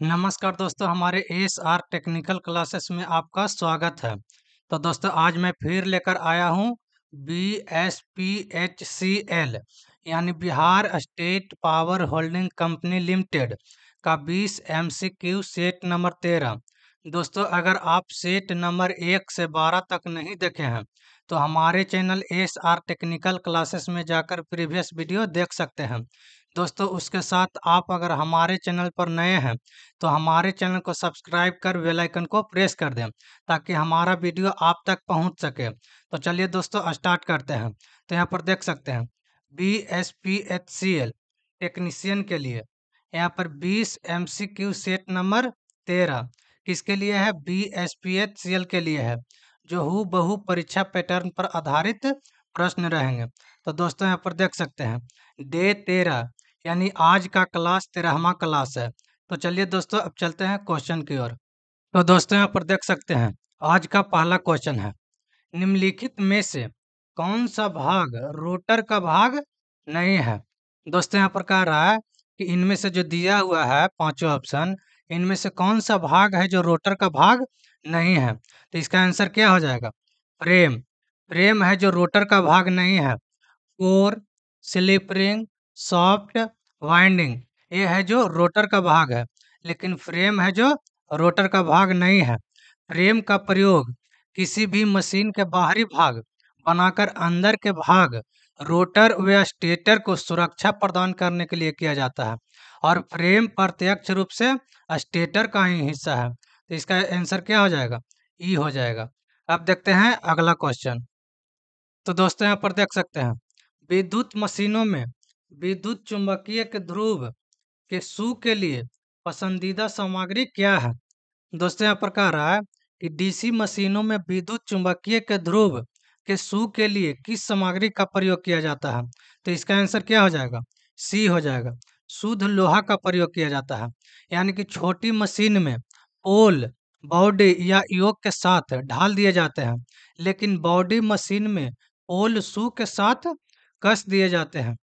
नमस्कार दोस्तों, हमारे एस आर टेक्निकल क्लासेस में आपका स्वागत है। तो दोस्तों आज मैं फिर लेकर आया हूँ BSPHCL यानी Bihar state power holding company limited का 20 MCQ सेट नंबर 13। दोस्तों अगर आप सेट नंबर 1 से 12 तक नहीं देखे हैं तो हमारे channel S R technical classes में जाकर प्रीवियस वीडियो देख सकते हैं। दोस्तों उसके साथ आप अगर हमारे चैनल पर नए हैं तो हमारे चैनल को सब्सक्राइब कर बेल आइकन को प्रेस कर दें ताकि हमारा वीडियो आप तक पहुंच सके। तो चलिए दोस्तों स्टार्ट करते हैं। तो यहाँ पर देख सकते हैं BSPHCL टेक्नीशियन के लिए यहाँ पर 20 MCQ सेट नंबर 13 किसके लिए है? BSPHCL के लिए है, जो हूबहू परीक्षा पैटर्न पर आधारित प्रश्न रहेंगे। तो दोस्तों यहाँ पर देख सकते हैं डे 13 यानी आज का क्लास 13वां क्लास है। तो चलिए दोस्तों अब चलते हैं क्वेश्चन की ओर। तो दोस्तों यहाँ पर देख सकते हैं आज का पहला क्वेश्चन है, निम्नलिखित में से कौन सा भाग रोटर का भाग नहीं है? दोस्तों यहाँ पर कह रहा है कि इनमें से जो दिया हुआ है पांचों ऑप्शन, इनमें से कौन सा भाग है जो रोटर का भाग नहीं है? तो इसका आंसर क्या हो जाएगा? फ्रेम। फ्रेम है जो रोटर का भाग नहीं है। Core, slip ring, soft, winding, ये है जो रोटर का भाग है, लेकिन फ्रेम है जो रोटर का भाग नहीं है। फ्रेम का प्रयोग किसी भी मशीन के बाहरी भाग बनाकर अंदर के भाग रोटर व स्टेटर को सुरक्षा प्रदान करने के लिए किया जाता है, और फ्रेम प्रत्यक्ष रूप से स्टेटर का ही हिस्सा है। तो इसका आंसर क्या हो जाएगा? ई हो जाएगा। अब देखते हैं अगला क्वेश्चन। तो दोस्तों यहाँ पर देख सकते हैं विद्युत मशीनों में विद्युत चुंबकीय के ध्रुव के सू के लिए पसंदीदा सामग्री क्या है? दोस्तों यहाँ पर कह रहा है कि डीसी मशीनों में विद्युत चुंबकीय के ध्रुव के सू के लिए किस सामग्री का प्रयोग किया जाता है? तो इसका आंसर क्या हो जाएगा? सी हो जाएगा। शुद्ध लोहा का प्रयोग किया जाता है। यानी कि छोटी मशीन में पोल बॉडी या योक के साथ ढाल दिए जाते हैं, लेकिन बॉडी मशीन में पोल सू के साथ कस दिए जाते हैं।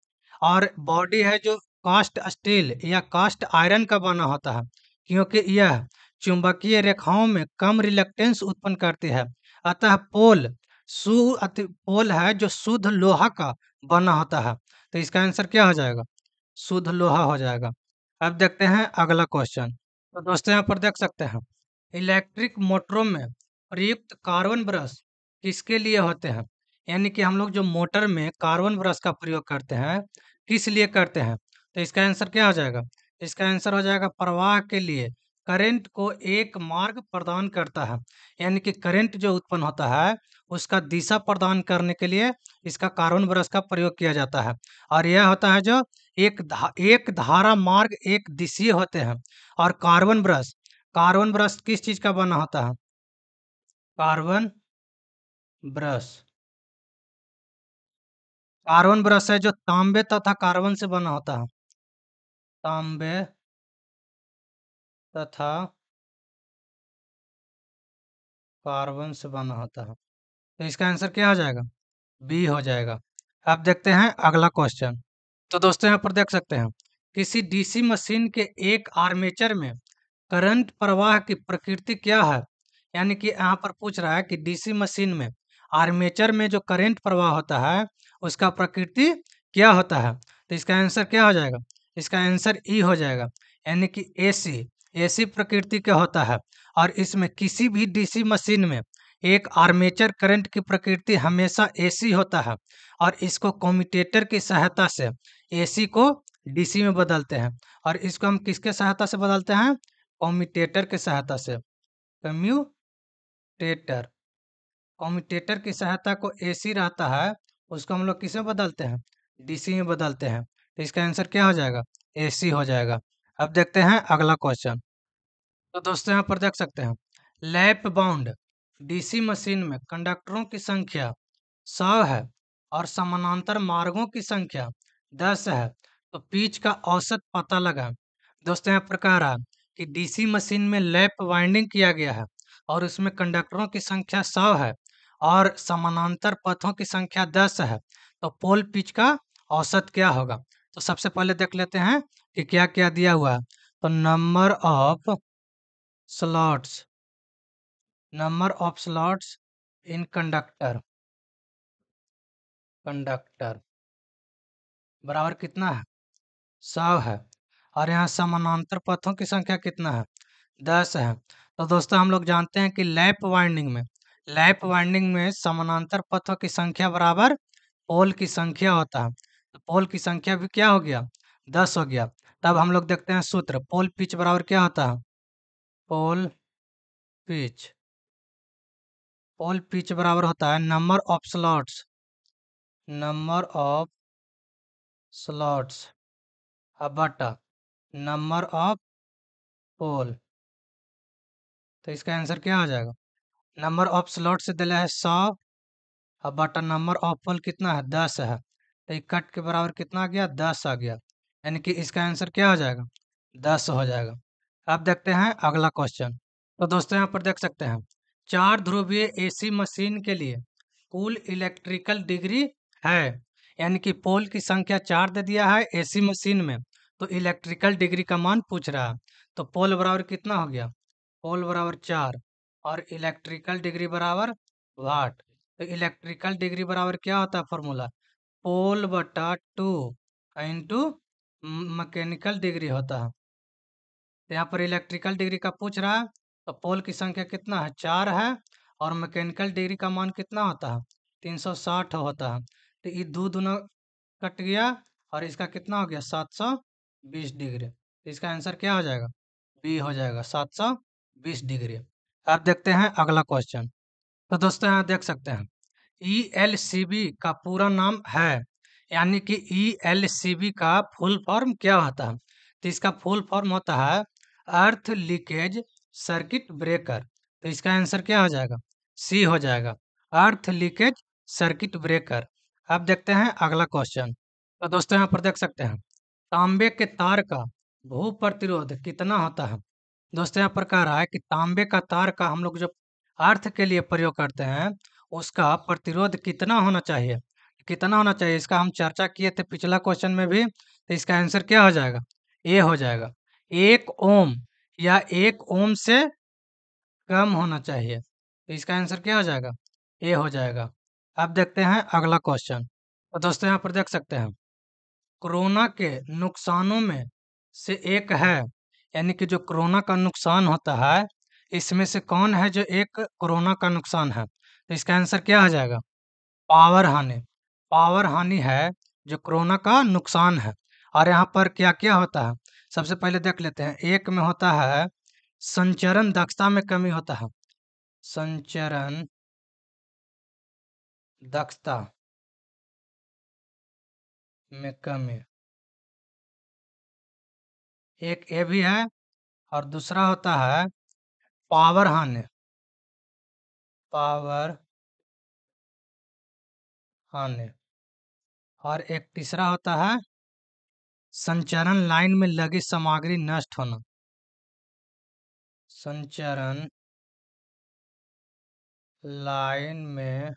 और बॉडी है जो कास्ट स्टील या कास्ट आयरन का बना होता है, क्योंकि यह चुंबकीय रेखाओं में कम रिलक्टेंस उत्पन्न करती है। अतः पोल है जो शुद्ध लोहा का बना होता है। तो इसका आंसर क्या हो जाएगा? शुद्ध लोहा हो जाएगा। अब देखते हैं अगला क्वेश्चन। तो दोस्तों यहाँ पर देख सकते हैं इलेक्ट्रिक मोटरों में प्रयुक्त कार्बन ब्रश किसके लिए होते हैं? यानी कि हम लोग जो मोटर में कार्बन ब्रश का प्रयोग करते हैं किस लिए करते हैं? तो इसका आंसर क्या हो जाएगा? इसका आंसर हो जाएगा प्रवाह के लिए। करंट को एक मार्ग प्रदान करता है, यानी कि करंट जो उत्पन्न होता है उसका दिशा प्रदान करने के लिए इसका कार्बन ब्रश का प्रयोग किया जाता है। और यह होता है जो एक धारा मार्ग एक दिशीय होते हैं। और कार्बन ब्रश किस चीज का बना होता है? कार्बन ब्रश कार्बन ब्रश है जो तांबे तथा कार्बन से बना होता है। तांबे तथा कार्बन से बना होता है। तो इसका आंसर क्या हो जाएगा? बी हो जाएगा। अब देखते हैं अगला क्वेश्चन। तो दोस्तों यहाँ पर देख सकते हैं किसी डीसी मशीन के एक आर्मेचर में करंट प्रवाह की प्रकृति क्या है? यानी कि यहाँ पर पूछ रहा है कि डीसी मशीन में आर्मेचर में जो करंट प्रवाह होता है उसका प्रकृति क्या होता है? तो इसका आंसर क्या हो जाएगा? इसका आंसर ई हो जाएगा, यानी कि एसी। एसी प्रकृति का होता है, और इसमें किसी भी डीसी मशीन में एक आर्मेचर करंट की प्रकृति हमेशा एसी होता है, और इसको कम्यूटेटर की सहायता से एसी को डीसी में बदलते हैं। और इसको हम किसके सहायता से बदलते हैं? कम्यूटेटर की सहायता से। कम्यूटेटर कम्यूटेटर की सहायता को एसी रहता है, उसको हम लोग किसमें बदलते हैं? डीसी में बदलते हैं। तो इसका आंसर क्या हो जाएगा? एसी हो जाएगा। अब देखते हैं अगला क्वेश्चन। तो दोस्तों यहाँ पर देख सकते हैं लैप बाउंड डीसी मशीन में कंडक्टरों की संख्या 100 है और समानांतर मार्गों की संख्या 10 है, तो पिच का औसत पता लगा। दोस्तों यहाँ प्रकार है कि डीसी मशीन में लैप वाइंडिंग किया गया है और उसमें कंडक्टरों की संख्या 100 है और समानांतर पथों की संख्या 10 है, तो पोल पिच का औसत क्या होगा? तो सबसे पहले देख लेते हैं कि क्या क्या दिया हुआ है। तो slots number of slots in conductor बराबर कितना है? 100 है। और यहाँ समानांतर पथों की संख्या कितना है? 10 है। तो दोस्तों हम लोग जानते हैं कि लैप वाइंडिंग में समानांतर पथों की संख्या बराबर पोल की संख्या होता है। तो पोल की संख्या भी क्या हो गया? 10 हो गया। तब हम लोग देखते हैं सूत्र, पोल पिच बराबर क्या होता है? पोल पिच पोल पिच बराबर होता है नंबर ऑफ स्लॉट्स बटा नंबर ऑफ पोल। तो इसका आंसर क्या हो जाएगा? नंबर ऑफ स्लॉट से दिला है 100 और बटा नंबर ऑफ पोल कितना है? 10 है। तो ये कट के बराबर कितना आ गया? 10 आ गया। यानी कि इसका आंसर क्या हो जाएगा? 10 हो जाएगा। अब देखते हैं अगला क्वेश्चन। तो दोस्तों यहाँ पर देख सकते हैं, 4 ध्रुवीय एसी मशीन के लिए कुल इलेक्ट्रिकल डिग्री है। यानी कि पोल की संख्या 4 दे दिया है एसी मशीन में, तो इलेक्ट्रिकल डिग्री का मान पूछ रहा है। तो पोल बराबर कितना हो गया? पोल बराबर 4 और इलेक्ट्रिकल डिग्री बराबर वाट। तो इलेक्ट्रिकल डिग्री बराबर क्या होता है फॉर्मूला? पोल बटा 2 इंटू मैकेनिकल डिग्री होता है। तो यहाँ पर इलेक्ट्रिकल डिग्री का पूछ रहा है, तो पोल की संख्या कितना है? 4 है। और मैकेनिकल डिग्री का मान कितना होता है? 360 होता है। तो ये दो दोनों कट गया और इसका कितना हो गया? 720 डिग्री। तो इसका आंसर क्या हो जाएगा? बी हो जाएगा, 720 डिग्री। अब देखते हैं अगला क्वेश्चन। तो दोस्तों यहाँ देख सकते हैं, ईएलसीबी का पूरा नाम है, यानी कि ईएलसीबी का फुल फॉर्म क्या होता है? तो इसका फुल फॉर्म होता है अर्थ लीकेज सर्किट ब्रेकर। तो इसका आंसर क्या हो जाएगा? सी हो जाएगा, अर्थ लीकेज सर्किट ब्रेकर। अब देखते हैं अगला क्वेश्चन। तो दोस्तों यहाँ पर देख सकते हैं, तांबे के तार का भू प्रतिरोध कितना होता है? दोस्तों यहाँ पर कह रहा है कि तांबे का तार का हम लोग जो अर्थ के लिए प्रयोग करते हैं, उसका प्रतिरोध कितना होना चाहिए? कितना होना चाहिए इसका हम चर्चा किए थे पिछला क्वेश्चन में भी। तो इसका आंसर क्या हो जाएगा? ए हो जाएगा, 1 ओम या 1 ओम से कम होना चाहिए। तो इसका आंसर क्या हो जाएगा? ए हो जाएगा। अब देखते हैं अगला क्वेश्चन। तो दोस्तों यहाँ पर देख सकते हैं, कोरोना के नुकसानों में से एक है, यानी कि जो कोरोना का नुकसान होता है, इसमें से कौन है जो एक कोरोना का नुकसान है? तो इसका आंसर क्या हो जाएगा? पावर हानि। पावर हानि है जो कोरोना का नुकसान है। और यहाँ पर क्या क्या होता है? सबसे पहले देख लेते हैं, एक में होता है संचरण दक्षता में कमी होता है, संचरण दक्षता में कमी, एक ये भी है। और दूसरा होता है पावर हानि, पावर हानि। और एक तीसरा होता है संचरण लाइन में लगी सामग्री नष्ट होना, संचरण लाइन में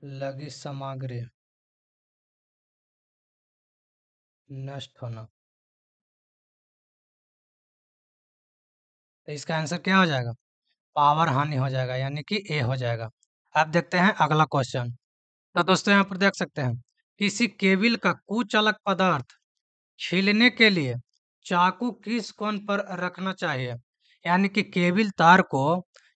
लगी सामग्री नष्ट होना। तो इसका आंसर क्या हो जाएगा? पावर हानि हो जाएगा, यानी कि ए हो जाएगा। अब देखते हैं अगला क्वेश्चन। तो दोस्तों यहाँ पर देख सकते हैं, किसी केबिल का कुचालक पदार्थ छीलने के लिए चाकू किस कोण पर रखना चाहिए? यानी कि केबिल तार को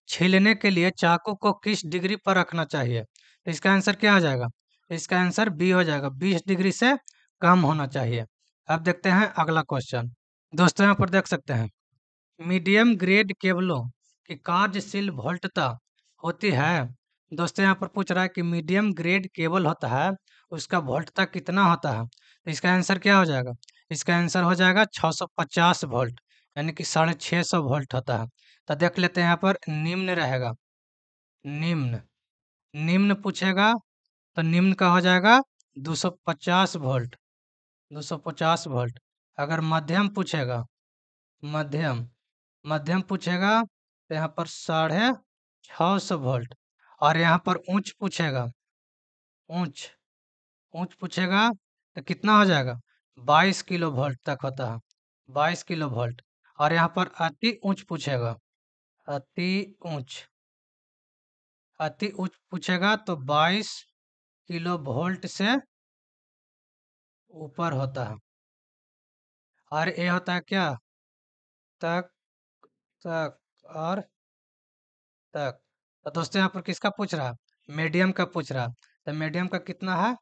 छीलने के लिए चाकू को किस डिग्री पर रखना चाहिए? तो इसका आंसर क्या हो जाएगा? इसका आंसर बी हो जाएगा, 20 डिग्री से कम होना चाहिए। अब देखते हैं अगला क्वेश्चन। दोस्तों यहाँ पर देख सकते हैं, मीडियम ग्रेड केबलों की कार्यशील वोल्टता होती है। दोस्तों यहाँ पर पूछ रहा है कि मीडियम ग्रेड केबल होता है, उसका वोल्टता कितना होता है? तो इसका आंसर क्या हो जाएगा? इसका आंसर हो जाएगा 650 वोल्ट, यानी कि 650 वोल्ट होता है। तो देख लेते हैं, यहाँ पर निम्न रहेगा, निम्न निम्न पूछेगा तो निम्न का हो जाएगा 250 वोल्ट, 250 वोल्ट। अगर मध्यम पूछेगा, मध्यम मध्यम पूछेगा तो यहाँ पर 650 वोल्ट। और यहाँ पर उच्च पूछेगा, उच्च उच्च पूछेगा तो कितना हो जाएगा? 22 किलो वोल्ट तक होता है, 22 किलो वोल्ट। और यहाँ पर अति उच्च पूछेगा, अति उच्च, अति उच्च पूछेगा तो 22 किलो वोल्ट से ऊपर होता है। और ये होता है क्या? तक, तक और तक। तो दोस्तों यहाँ पर किसका पूछ रहा है? मीडियम का पूछ रहा है। तो मीडियम का कितना है?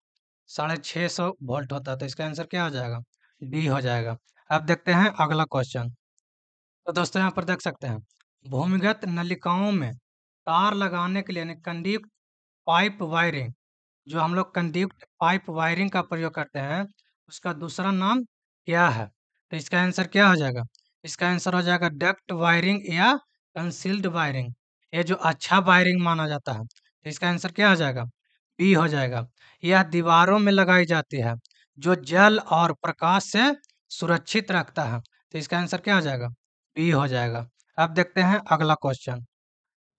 650 वोल्ट होता है। तो इसका आंसर क्या हो जाएगा? डी हो जाएगा। अब देखते हैं अगला क्वेश्चन। तो दोस्तों यहाँ पर देख सकते हैं, भूमिगत नलिकाओं में तार लगाने के लिए कंडक्ट पाइप वायरिंग, जो हम लोग कंडक्ट पाइप वायरिंग का प्रयोग करते हैं, उसका दूसरा नाम क्या है? तो इसका आंसर क्या हो जाएगा? इसका आंसर हो जाएगा डक्ट वायरिंग या कंसील्ड वायरिंग। ये जो अच्छा वायरिंग माना जाता है, तो इसका आंसर क्या हो जाएगा? बी हो जाएगा। यह दीवारों में लगाई जाती है, जो जल और प्रकाश से सुरक्षित रखता है। तो इसका आंसर क्या हो जाएगा? बी हो जाएगा। अब देखते हैं अगला क्वेश्चन।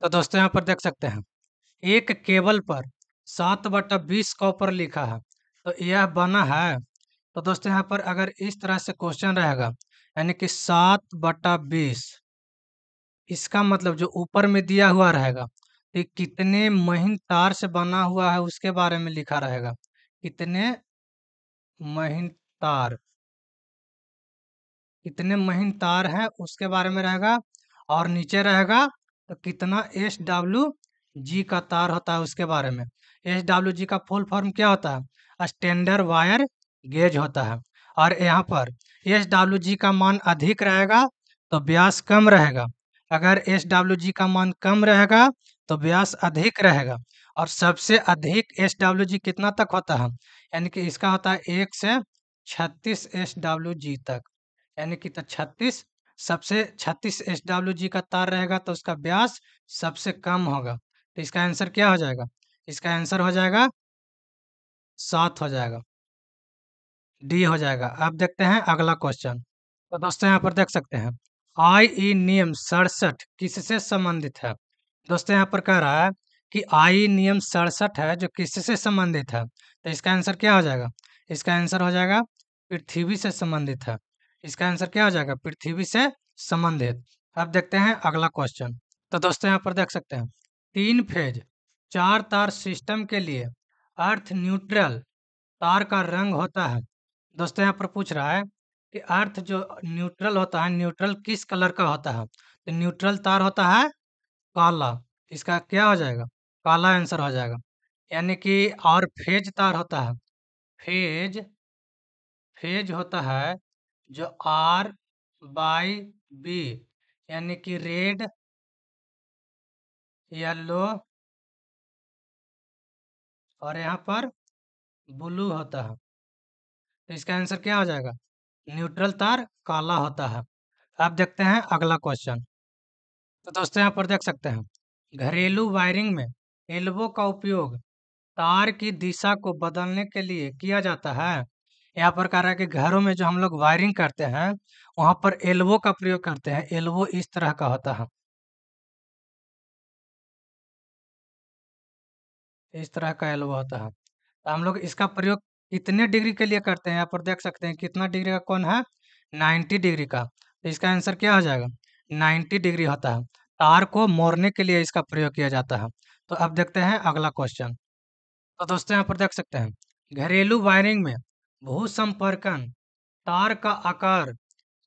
तो दोस्तों यहाँ पर देख सकते हैं, एक केबल पर 7/20 कॉपर लिखा है, तो यह बना है। तो दोस्तों यहाँ पर अगर इस तरह से क्वेश्चन रहेगा, यानी कि 7/20, इसका मतलब जो ऊपर में दिया हुआ रहेगा, तो ये कितने महीन तार से बना हुआ है उसके बारे में लिखा रहेगा। कितने महीन तार, कितने महीन तार है उसके बारे में रहेगा। और नीचे रहेगा तो कितना SWG का तार होता है उसके बारे में। SWG का फुल फॉर्म क्या होता है? स्टैंडर्ड वायर गेज होता है। और यहाँ पर SWG का मान अधिक रहेगा तो व्यास कम रहेगा, अगर SWG का मान कम रहेगा तो व्यास अधिक रहेगा। और सबसे अधिक SWG कितना तक होता है? यानी कि इसका होता है 1 से 36 SWG तक, यानी कि तो 36, सबसे 36 SWG का तार रहेगा तो उसका व्यास सबसे कम होगा। तो इसका आंसर क्या हो जाएगा? इसका आंसर हो जाएगा 7 हो जाएगा, डी हो जाएगा। अब देखते हैं अगला क्वेश्चन। तो दोस्तों यहाँ पर देख सकते हैं, आई नियम 67 किससे संबंधित है? दोस्तों यहाँ पर कह रहा है कि आई नियम 67 है जो किससे संबंधित है। तो इसका आंसर क्या हो जाएगा? इसका आंसर हो जाएगा पृथ्वी से संबंधित है। इसका आंसर क्या हो जाएगा? पृथ्वी से संबंधित। अब देखते हैं अगला क्वेश्चन। तो दोस्तों यहाँ पर देख सकते हैं, 3 फेज 4 तार सिस्टम के लिए अर्थ न्यूट्रल तार का रंग होता है। दोस्तों यहाँ पर पूछ रहा है कि अर्थ जो न्यूट्रल होता है, न्यूट्रल किस कलर का होता है? तो न्यूट्रल तार होता है काला। इसका क्या हो जाएगा? काला आंसर हो जाएगा। यानी कि और फेज तार होता है, फेज, फेज होता है जो R/B, यानी कि रेड, येलो और यहाँ पर ब्लू होता है। तो इसका आंसर क्या हो जाएगा? न्यूट्रल तार काला होता है। अब देखते हैं अगला क्वेश्चन। तो दोस्तों यहाँ पर देख सकते हैं, घरेलू वायरिंग में एल्बो का उपयोग तार की दिशा को बदलने के लिए किया जाता है। यहाँ पर कह रहा है कि घरों में जो हम लोग वायरिंग करते हैं वहां पर एल्बो का प्रयोग करते हैं। एल्बो इस तरह का होता है, इस तरह का एल्बो होता है। तो हम लोग इसका प्रयोग कितने डिग्री के लिए करते हैं? यहाँ पर देख सकते हैं कितना डिग्री का कौन है? 90 डिग्री का। तो इसका आंसर क्या हो जाएगा? 90 डिग्री होता है। तार को मोड़ने के लिए इसका प्रयोग किया जाता है। तो अब देखते हैं अगला क्वेश्चन। तो दोस्तों यहाँ पर देख सकते हैं, घरेलू वायरिंग में भू संपर्कन तार का आकार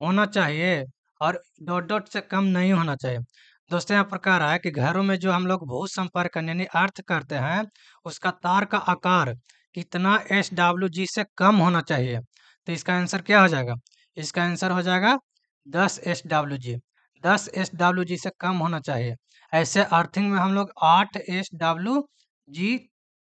होना चाहिए और डॉट डॉट से कम नहीं होना चाहिए। दोस्तों यहाँ पर कह रहा है कि घरों में जो हम लोग भू संपर्कन यानी अर्थ करते हैं उसका तार का आकार कितना SWG से कम होना चाहिए। तो इसका आंसर क्या हो जाएगा? इसका आंसर हो जाएगा 10 SWG। 10 SWG से कम होना चाहिए। ऐसे अर्थिंग में हम लोग 8 SWG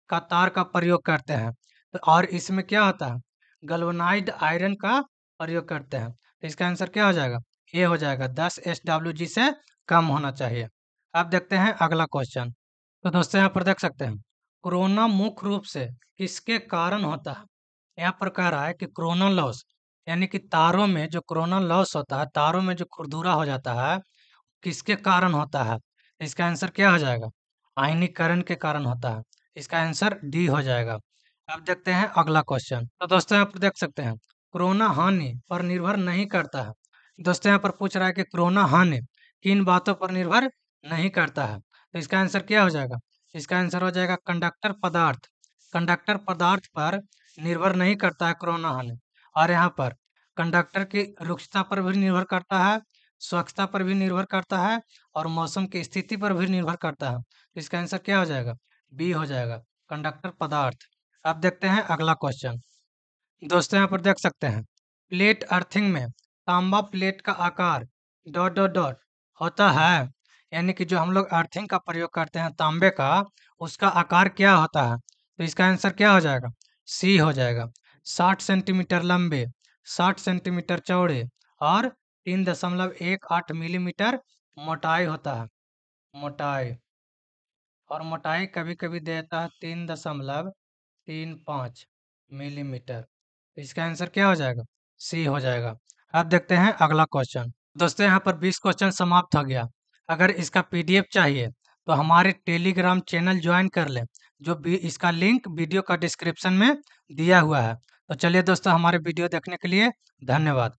का तार का प्रयोग करते हैं। तो और इसमें क्या होता है? गल्वनाइज्ड आयरन का प्रयोग करते हैं। तो इसका आंसर क्या हो जाएगा? ये हो जाएगा 10 SWG से कम होना चाहिए। अब देखते हैं अगला क्वेश्चन। तो दोस्तों यहाँ पर देख सकते हैं, कोरोना मुख्य रूप से किसके कारण होता है? यहाँ पर कह रहा है कि कोरोना लॉस, यानी कि तारों में जो कोरोना लॉस होता है, तारों में जो खुरदुरा हो जाता है, किसके कारण होता है? इसका आंसर क्या हो जाएगा? आयनीकरण के कारण होता है। इसका आंसर डी हो जाएगा। अब देखते हैं अगला क्वेश्चन। तो दोस्तों यहाँ पर देख सकते हैं, कोरोना हानि पर निर्भर नहीं करता है। दोस्तों यहाँ पर पूछ रहा है कि कोरोना हानि किन बातों पर निर्भर नहीं करता है। तो इसका आंसर क्या हो जाएगा? इसका आंसर हो जाएगा कंडक्टर पदार्थ। कंडक्टर पदार्थ पर निर्भर नहीं करता है कोरोना हानि। और यहाँ पर कंडक्टर की रुक्षता पर भी निर्भर करता है, स्वच्छता पर भी निर्भर करता है, और मौसम की स्थिति पर भी निर्भर करता है। तो इसका आंसर क्या हो जाएगा? बी हो जाएगा, कंडक्टर पदार्थ। अब देखते हैं अगला क्वेश्चन। दोस्तों यहाँ पर देख सकते हैं, प्लेट अर्थिंग में तांबा प्लेट का आकार डॉट डॉट डॉट होता है। यानी कि जो हम लोग अर्थिंग का प्रयोग करते हैं तांबे का, उसका आकार क्या होता है? तो इसका आंसर क्या हो जाएगा? सी हो जाएगा, 60 सेंटीमीटर लंबे, 60 सेंटीमीटर चौड़े, और 3.18 मिलीमीटर मोटाई होता है। मोटाई, और मोटाई कभी कभी देता है 3.35 मिलीमीटर। तो इसका आंसर क्या हो जाएगा? सी हो जाएगा। अब देखते हैं अगला क्वेश्चन। दोस्तों यहाँ पर 20 क्वेश्चन समाप्त हो गया। अगर इसका पीडीएफ चाहिए तो हमारे टेलीग्राम चैनल ज्वाइन कर लें, जो भी इसका लिंक वीडियो का डिस्क्रिप्शन में दिया हुआ है। तो चलिए दोस्तों, हमारे वीडियो देखने के लिए धन्यवाद।